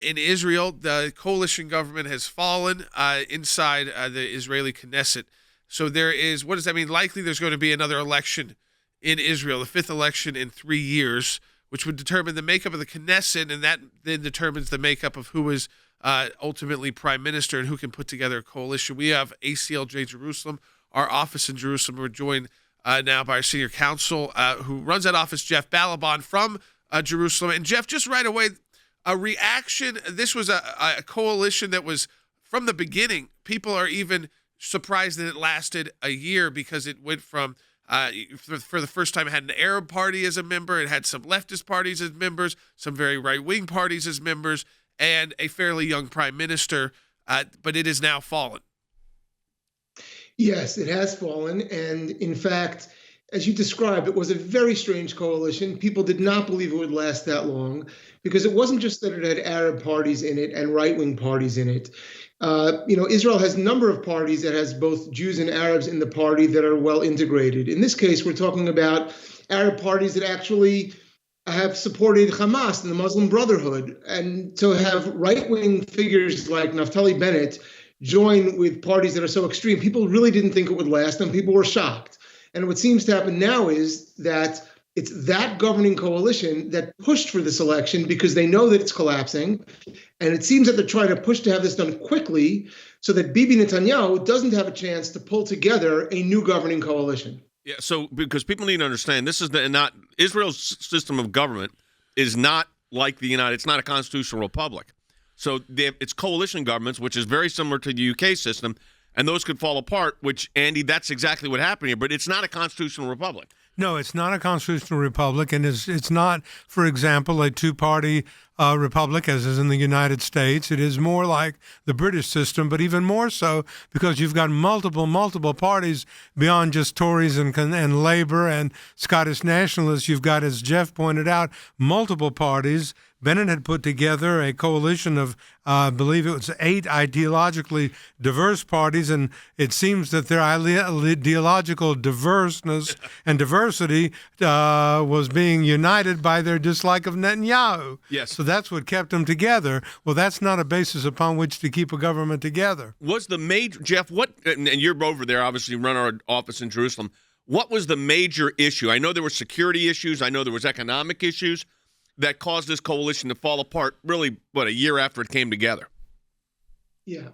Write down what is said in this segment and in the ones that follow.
in Israel, the coalition government has fallen inside the Israeli Knesset. So there is, what does that mean? Likely there's going to be another election in Israel, the fifth election in 3 years, which would determine the makeup of the Knesset, and that then determines the makeup of who is ultimately prime minister and who can put together a coalition. We have ACLJ Jerusalem, our office in Jerusalem. We're joined now by our senior counsel who runs that office, Jeff Ballabon from Jerusalem. And Jeff, just right away, a reaction. This was a coalition that was from the beginning. People are even surprised that it lasted a year because it went from for the first time, it had an Arab party as a member. It had some leftist parties as members, some very right-wing parties as members, and a fairly young prime minister. But it has now fallen. Yes, it has fallen. And in fact, as you described, it was a very strange coalition. People did not believe it would last that long because it wasn't just that it had Arab parties in it and right-wing parties in it. Israel has a number of parties that has both Jews and Arabs in the party that are well integrated. In this case, we're talking about Arab parties that actually have supported Hamas and the Muslim Brotherhood. And to have right-wing figures like Naftali Bennett join with parties that are so extreme, people really didn't think it would last, and people were shocked. And what seems to happen now is that it's that governing coalition that pushed for this election because they know that it's collapsing. And it seems that they're trying to push to have this done quickly so that Bibi Netanyahu doesn't have a chance to pull together a new governing coalition. Yeah, so because people need to understand, this is not Israel's system of government is not like the United. It's not a constitutional republic. So it's coalition governments, which is very similar to the UK system, and those could fall apart. Which, Andy, that's exactly what happened here. But it's not a constitutional republic. No, it's not a constitutional republic, and it's not, for example, a two-party republic as is in the United States. It is more like the British system, but even more so because you've got multiple parties beyond just Tories and Labour and Scottish nationalists. You've got, as Jeff pointed out, multiple parties. Bennett had put together a coalition of, I believe it was 8 ideologically diverse parties, and it seems that their ideological diverseness and diversity was being united by their dislike of Netanyahu. Yes. So that's what kept them together. Well, that's not a basis upon which to keep a government together. Was the major, Jeff, and you're over there, obviously, run our office in Jerusalem. What was the major issue? I know there were security issues. I know there was economic issues that caused this coalition to fall apart, really, a year after it came together? Yeah.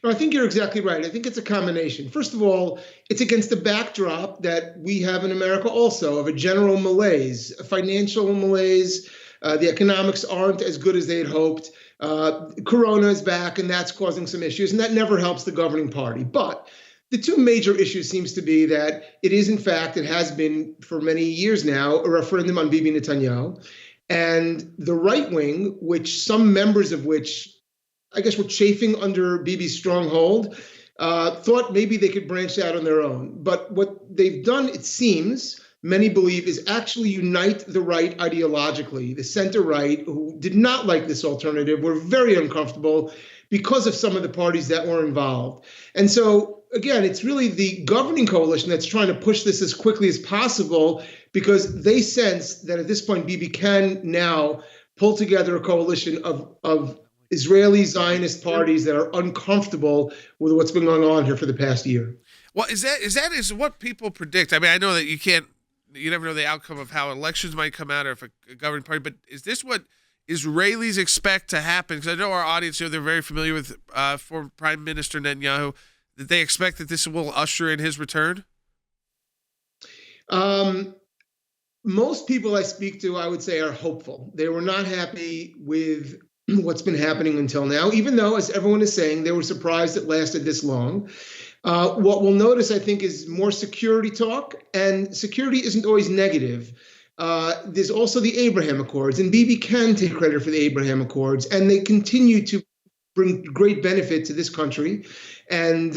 No, I think you're exactly right. I think it's a combination. First of all, it's against the backdrop that we have in America also of a general malaise, a financial malaise. The economics aren't as good as they had hoped. Corona is back, and that's causing some issues, and that never helps the governing party. But the two major issues seems to be that it is, in fact, it has been for many years now, a referendum on Bibi Netanyahu. And the right wing, which some members of which, I guess, were chafing under Bibi's stronghold, thought maybe they could branch out on their own. But what they've done, it seems, many believe, is actually unite the right ideologically. The center right, who did not like this alternative, were very uncomfortable because of some of the parties that were involved. And so, again, it's really the governing coalition that's trying to push this as quickly as possible because they sense that at this point, Bibi can now pull together a coalition of Israeli Zionist parties that are uncomfortable with what's been going on here for the past year. Well, is that what people predict? I mean, I know that you never know the outcome of how elections might come out or if a governing party, but is this what Israelis expect to happen? Because I know our audience here, they're very familiar with former Prime Minister Netanyahu, that they expect that this will usher in his return? Most people I speak to, I would say, are hopeful. They were not happy with what's been happening until now, even though, as everyone is saying, they were surprised it lasted this long. What we'll notice, I think, is more security talk, and security isn't always negative. There's also the Abraham Accords, and Bibi can take credit for the Abraham Accords, and they continue to bring great benefit to this country. And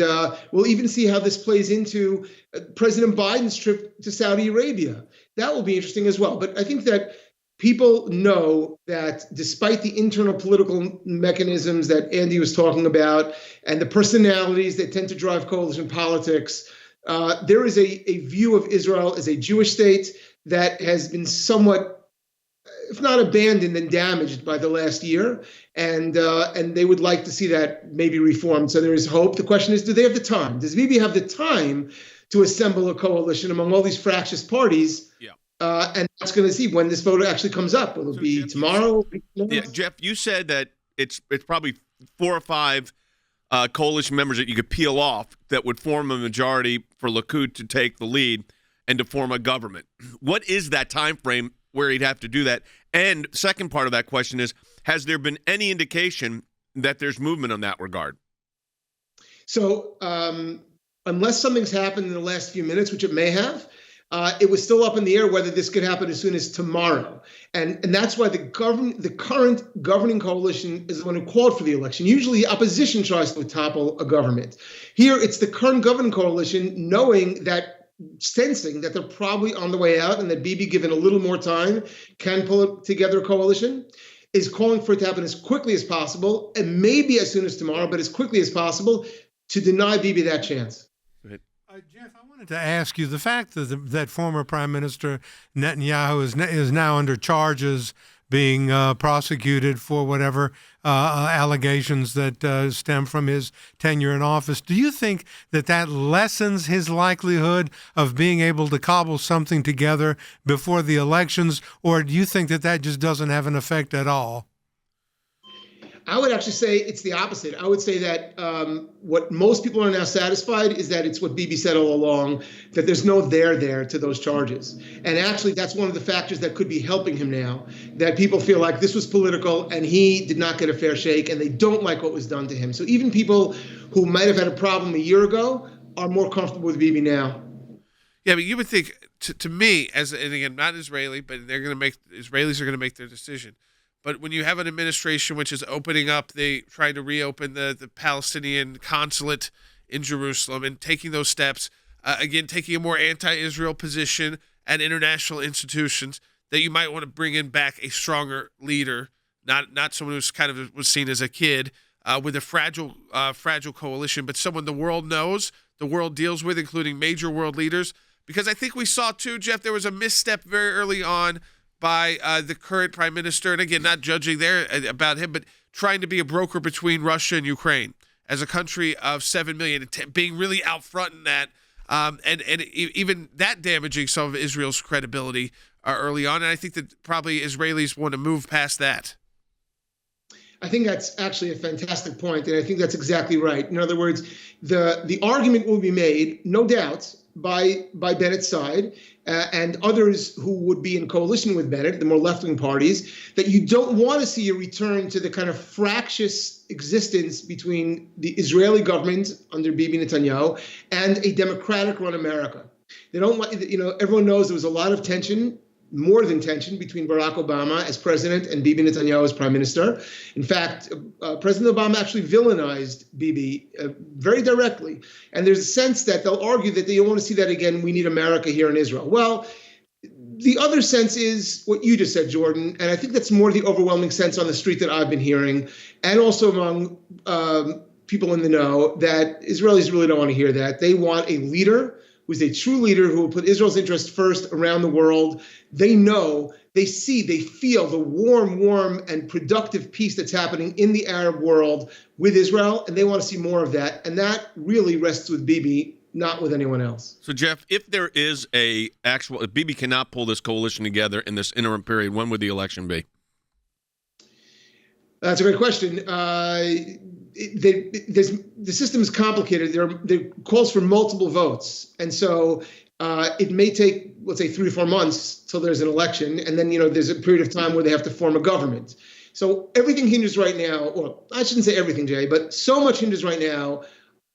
we'll even see how this plays into President Biden's trip to Saudi Arabia. That will be interesting as well. But I think that people know that despite the internal political mechanisms that Andy was talking about and the personalities that tend to drive coalition politics, there is a view of Israel as a Jewish state that has been somewhat if not abandoned, then damaged by the last year, and they would like to see that maybe reformed. So there is hope. The question is, do they have the time? Does Bibi have the time to assemble a coalition among all these fractious parties? Yeah. And that's going to see when this vote actually comes up. Will it be Jeff, tomorrow? Yeah, Jeff, you said that it's probably 4 or 5 coalition members that you could peel off that would form a majority for Likud to take the lead and to form a government. What is that time frame where he'd have to do that? And second part of that question is, has there been any indication that there's movement on that regard? So unless something's happened in the last few minutes, which it may have, it was still up in the air whether this could happen as soon as tomorrow. And that's why the current governing coalition is the one who called for the election. Usually the opposition tries to topple a government. Here, it's the current governing coalition sensing that they're probably on the way out and that Bibi, given a little more time, can pull together a coalition, is calling for it to happen as quickly as possible, and maybe as soon as tomorrow, but as quickly as possible, to deny Bibi that chance. Jeff, I wanted to ask you, the fact that former Prime Minister Netanyahu is now under charges, being prosecuted for whatever allegations that stem from his tenure in office. Do you think that lessens his likelihood of being able to cobble something together before the elections, or do you think that just doesn't have an effect at all? I would actually say it's the opposite. I would say that what most people are now satisfied is that it's what Bibi said all along, that there's no there to those charges. And actually, that's one of the factors that could be helping him now, that people feel like this was political and he did not get a fair shake and they don't like what was done to him. So even people who might have had a problem a year ago are more comfortable with Bibi now. Yeah, but you would think, to me, and again, not Israeli, but Israelis are going to make their decision. But when you have an administration which is opening up, trying to reopen the Palestinian consulate in Jerusalem and taking those steps, again, taking a more anti-Israel position at international institutions, that you might want to bring in back a stronger leader, not someone who's kind of was seen as a kid with a fragile coalition, but someone the world knows, the world deals with, including major world leaders. Because I think we saw too, Jeff, there was a misstep very early on by the current prime minister, and again, not judging there about him, but trying to be a broker between Russia and Ukraine as a country of 7 million, being really out front in that, and even that damaging some of Israel's credibility early on. And I think that probably Israelis want to move past that. I think that's actually a fantastic point, and I think that's exactly right. In other words, the argument will be made, no doubt, by Bennett's side and others who would be in coalition with Bennett, the more left-wing parties, that you don't want to see a return to the kind of fractious existence between the Israeli government under Bibi Netanyahu and a democratic-run America. They don't want, everyone knows there was a lot of tension, more than tension, between Barack Obama as president and Bibi Netanyahu as prime minister. In fact, President Obama actually villainized Bibi very directly. And there's a sense that they'll argue that they don't want to see that again. We need America here in Israel. Well, the other sense is what you just said, Jordan. And I think that's more the overwhelming sense on the street that I've been hearing, and also among people in the know, that Israelis really don't want to hear that. They want a leader who's a true leader who will put Israel's interest first around the world. They know, they see, they feel the warm and productive peace that's happening in the Arab world with Israel, and they want to see more of that. And that really rests with Bibi, not with anyone else. So, Jeff, if there is if Bibi cannot pull this coalition together in this interim period, when would the election be? That's a great question. The system is complicated. There calls for multiple votes. And so it may take, let's say, 3 or 4 months till there's an election. And then, there's a period of time where they have to form a government. So everything hinges right now, well, I shouldn't say everything, Jay, but so much hinges right now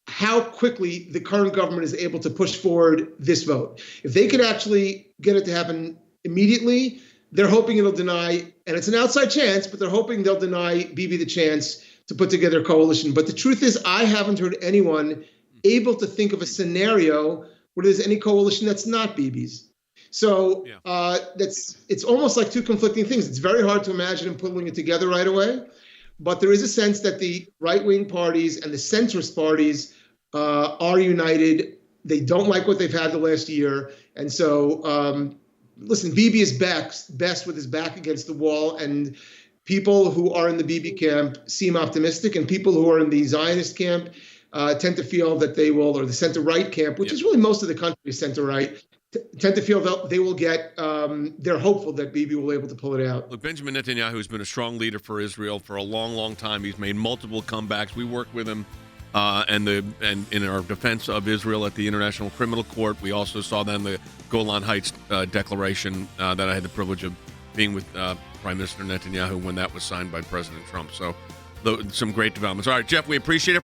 how quickly the current government is able to push forward this vote. If they could actually get it to happen immediately, they're hoping it'll deny, and it's an outside chance, but they're hoping they'll deny Bibi the chance to put together a coalition. But the truth is, I haven't heard anyone able to think of a scenario where there's any coalition that's not Bibi's. So it's almost like two conflicting things. It's very hard to imagine him pulling it together right away. But there is a sense that the right-wing parties and the centrist parties are united. They don't like what they've had the last year. And so, listen, Bibi is best with his back against the wall, and people who are in the Bibi camp seem optimistic, and people who are in the Zionist camp tend to feel that they will, or the center-right camp, which is really most of the country is center-right, tend to feel that they will get, they're hopeful that Bibi will be able to pull it out. Look, Benjamin Netanyahu has been a strong leader for Israel for a long, long time. He's made multiple comebacks. We work with him and in our defense of Israel at the International Criminal Court. We also saw that in the Golan Heights Declaration that I had the privilege of being with Prime Minister Netanyahu when that was signed by President Trump. So some great developments. All right, Jeff, we appreciate it.